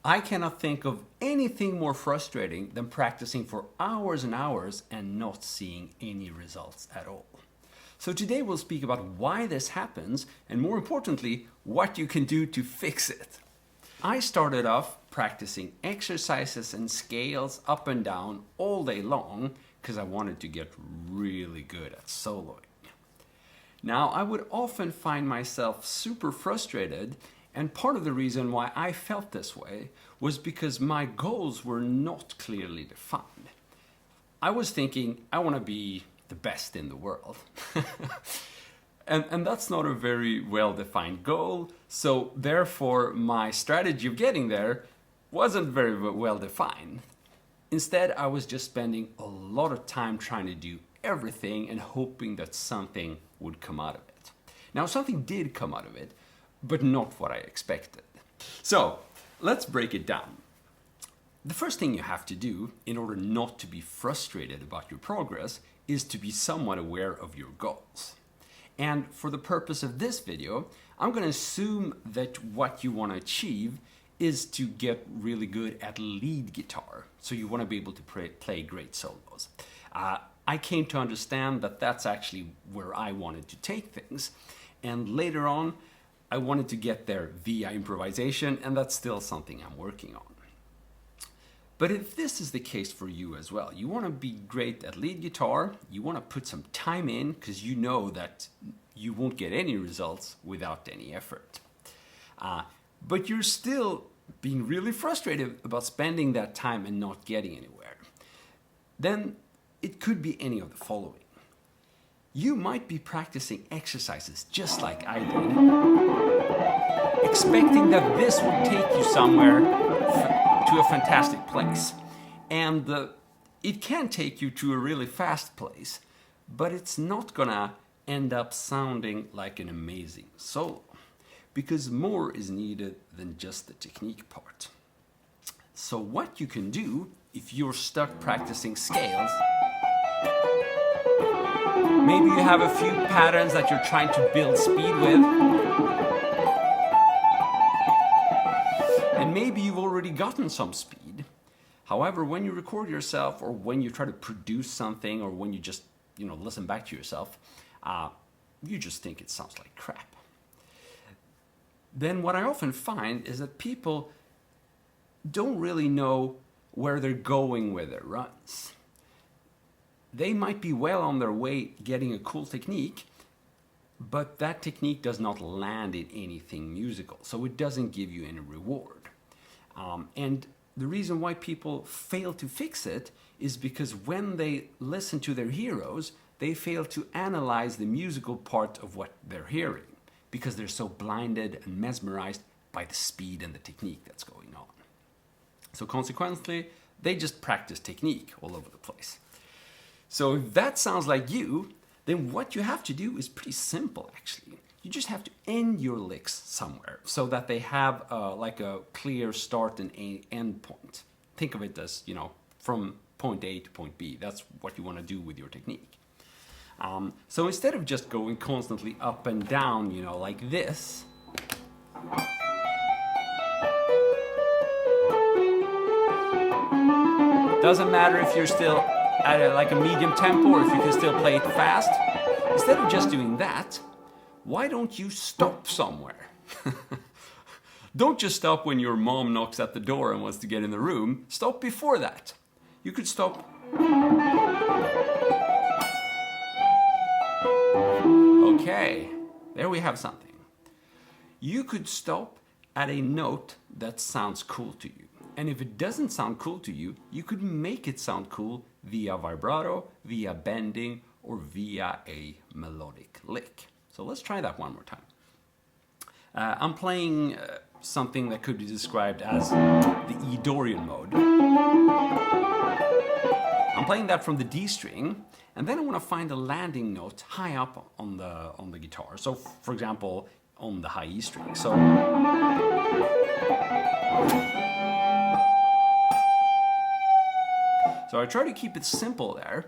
I cannot think of anything more frustrating than practicing for hours and hours and not seeing any results at all. So today we'll speak about why this happens and, more importantly, what you can do to fix it. I started off practicing exercises and scales up and down all day long because I wanted to get really good at soloing. Now, I would often find myself super frustrated, and part of the reason why I felt this way was because my goals were not clearly defined. I was thinking, I want to be the best in the world. And that's not a very well-defined goal, so therefore my strategy of getting there wasn't very well-defined. Instead, I was just spending a lot of time trying to do everything and hoping that something would come out of it. Now, something did come out of it, but not what I expected. So, let's break it down. The first thing you have to do in order not to be frustrated about your progress is to be somewhat aware of your goals. And for the purpose of this video, I'm going to assume that what you want to achieve is to get really good at lead guitar. So you want to be able to play great solos. I came to understand that that's actually where I wanted to take things. And later on, I wanted to get there via improvisation, and that's still something I'm working on. But if this is the case for you as well, you want to be great at lead guitar, you want to put some time in because you know that you won't get any results without any effort. But you're still being really frustrated about spending that time and not getting anywhere. Then it could be any of the following. You might be practicing exercises just like I did, expecting that this would take you somewhere to a fantastic place. And it can take you to a really fast place, but it's not gonna end up sounding like an amazing solo, because more is needed than just the technique part. So what you can do if you're stuck practicing scales, maybe you have a few patterns that you're trying to build speed with, and maybe you've already gotten some speed. However, when you record yourself, or when you try to produce something, or when you just listen back to yourself, you just think it sounds like crap. Then what I often find is that people don't really know where they're going with their runs. They might be well on their way getting a cool technique, but that technique does not land in anything musical, so it doesn't give you any reward. And the reason why people fail to fix it is because when they listen to their heroes, they fail to analyze the musical part of what they're hearing, because they're so blinded and mesmerized by the speed and the technique that's going on. So consequently, they just practice technique all over the place. So if that sounds like you, then what you have to do is pretty simple, actually. You just have to end your licks somewhere so that they have like a clear start and end point. Think of it as, from point A to point B. That's what you want to do with your technique. So instead of just going constantly up and down, like this, doesn't matter if you're still at a medium tempo or if you can still play it fast. Instead of just doing that, why don't you stop somewhere? Don't just stop when your mom knocks at the door and wants to get in the room. Stop before that. You could stop. Okay, there we have something. You could stop at a note that sounds cool to you. And if it doesn't sound cool to you, you could make it sound cool via vibrato, via bending, or via a melodic lick. So let's try that one more time. I'm playing something that could be described as the E Dorian mode. I'm playing that from the D string, and then I want to find a landing note high up on the guitar. So, for example, on the high E string. So I try to keep it simple there,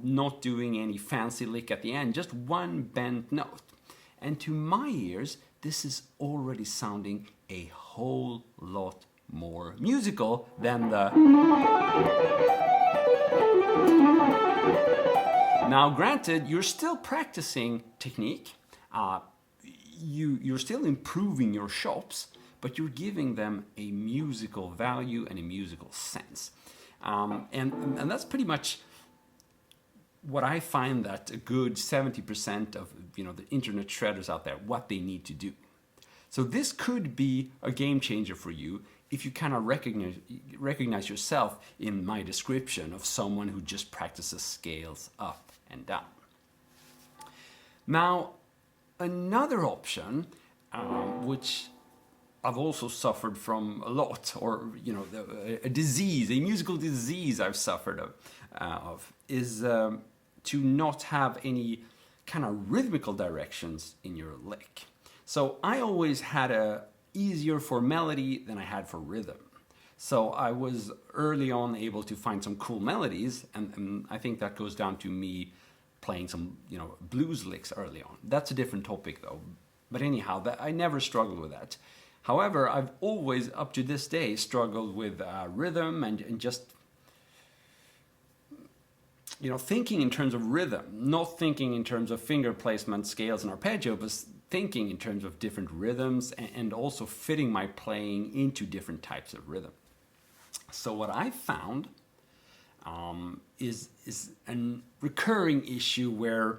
not doing any fancy lick at the end, just one bent note. And to my ears, this is already sounding a whole lot more more musical than the... Now, granted, you're still practicing technique, you're still improving your chops, but you're giving them a musical value and a musical sense. And that's pretty much what I find that a good 70% of the internet shredders out there, what they need to do. So this could be a game changer for you if you kind of recognize yourself in my description of someone who just practices scales up and down. Now, another option, which I've also suffered from a lot, or a disease, a musical disease I've suffered of is to not have any kind of rhythmical directions in your lick. So I always had a easier for melody than I had for rhythm. So I was early on able to find some cool melodies, and I think that goes down to me playing some blues licks early on. That's a different topic though. But anyhow, I never struggled with that. However, I've always, up to this day, struggled with rhythm and just thinking in terms of rhythm, not thinking in terms of finger placement, scales, and arpeggio, but thinking in terms of different rhythms and also fitting my playing into different types of rhythm. So what I found is a recurring issue where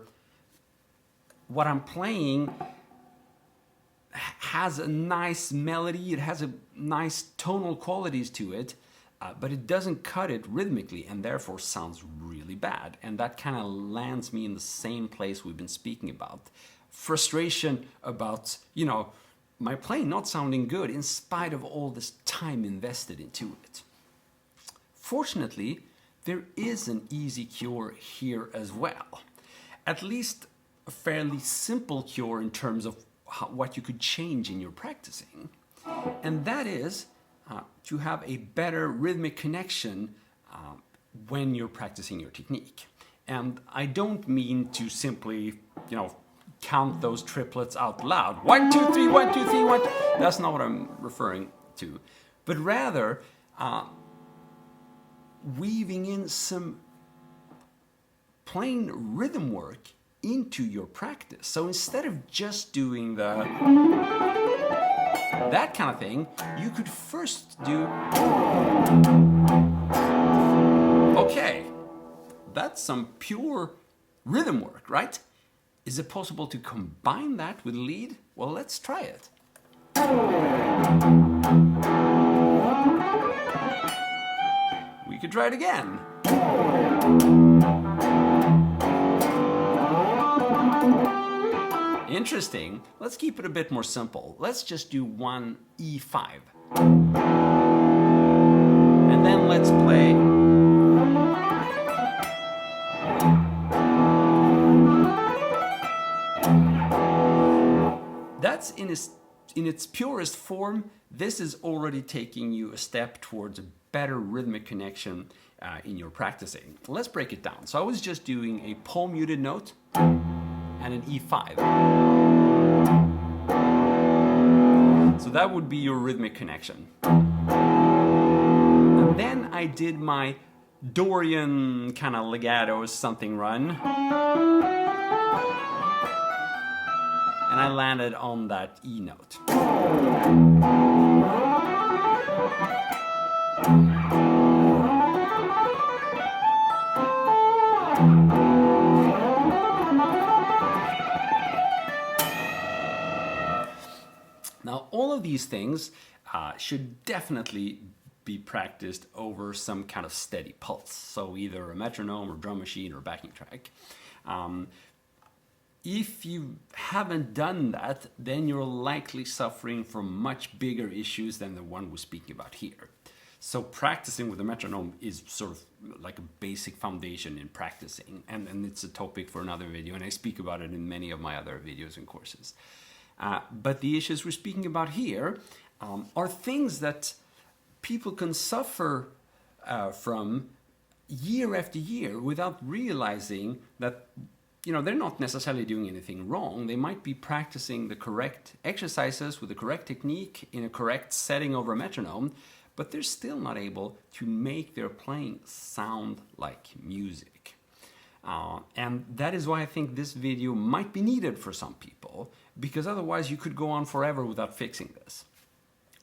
what I'm playing has a nice melody, it has a nice tonal qualities to it, but it doesn't cut it rhythmically and therefore sounds really bad. And that kind of lands me in the same place we've been speaking about. Frustration about, my playing not sounding good in spite of all this time invested into it. Fortunately, there is an easy cure here as well. At least a fairly simple cure in terms of what you could change in your practicing. And that is to have a better rhythmic connection when you're practicing your technique. And I don't mean to simply, count those triplets out loud. 1, 2, 3, 1, 2, 3, 1. That's not what I'm referring to. But rather, weaving in some plain rhythm work into your practice. So instead of just doing that kind of thing, you could first do... Okay, that's some pure rhythm work, right? Is it possible to combine that with lead? Well, let's try it. We could try it again. Interesting. Let's keep it a bit more simple. Let's just do 1 E5. And then let's play... That's in its purest form. This is already taking you a step towards a better rhythmic connection in your practicing. Let's break it down. So I was just doing a palm muted note and an E5. So that would be your rhythmic connection. And then I did my Dorian kind of legato something run. And I landed on that E note. Now, all of these things should definitely be practiced over some kind of steady pulse. So either a metronome or drum machine or backing track. If you haven't done that, then you're likely suffering from much bigger issues than the one we're speaking about here. So practicing with a metronome is sort of like a basic foundation in practicing, and it's a topic for another video, and I speak about it in many of my other videos and courses. But the issues we're speaking about here are things that people can suffer from year after year without realizing that they're not necessarily doing anything wrong. They might be practicing the correct exercises with the correct technique in a correct setting over a metronome, but they're still not able to make their playing sound like music. And that is why I think this video might be needed for some people, because otherwise you could go on forever without fixing this.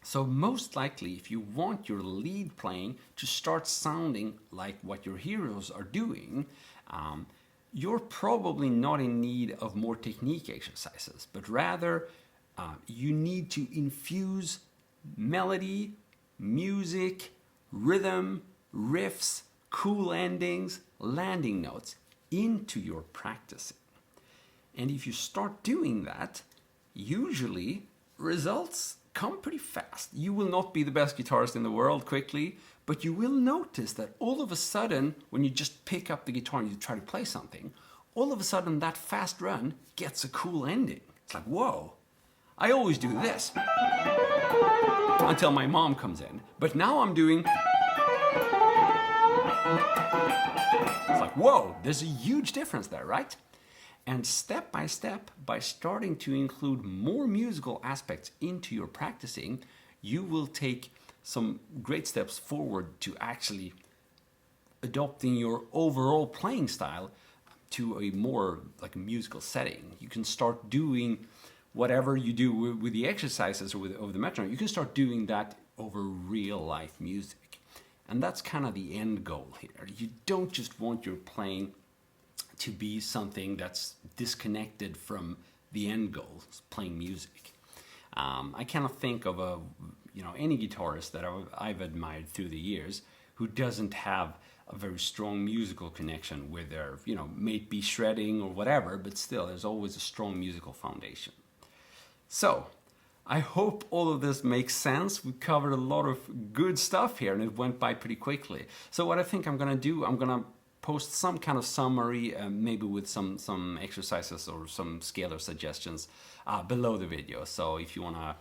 So most likely, if you want your lead playing to start sounding like what your heroes are doing, you're probably not in need of more technique exercises, but rather you need to infuse melody, music, rhythm, riffs, cool endings, landing notes into your practicing. And if you start doing that, usually results come pretty fast. You will not be the best guitarist in the world quickly, but you will notice that all of a sudden, when you just pick up the guitar and you try to play something, all of a sudden that fast run gets a cool ending. It's like, whoa, I always do this until my mom comes in, but now I'm doing... It's like, whoa, there's a huge difference there, right? And step by step, by starting to include more musical aspects into your practicing, you will take some great steps forward to actually adopting your overall playing style to a more like a musical setting. You can start doing whatever you do with the exercises or over the metronome. You can start doing that over real life music. And that's kind of the end goal here. You don't just want your playing to be something that's disconnected from the end goal, playing music. I cannot think of any guitarist that I've admired through the years who doesn't have a very strong musical connection with their, may it be shredding or whatever, but still there's always a strong musical foundation. So, I hope all of this makes sense. We covered a lot of good stuff here and it went by pretty quickly. So what I think I'm gonna do, I'm gonna post some kind of summary, maybe with some exercises or some scalar suggestions below the video. So if you wanna,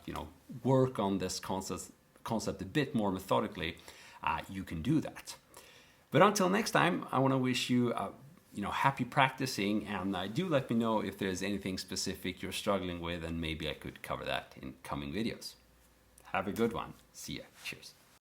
work on this concept a bit more methodically, you can do that. But until next time, I wanna wish you happy practicing, and do let me know if there's anything specific you're struggling with, and maybe I could cover that in coming videos. Have a good one. See ya. Cheers.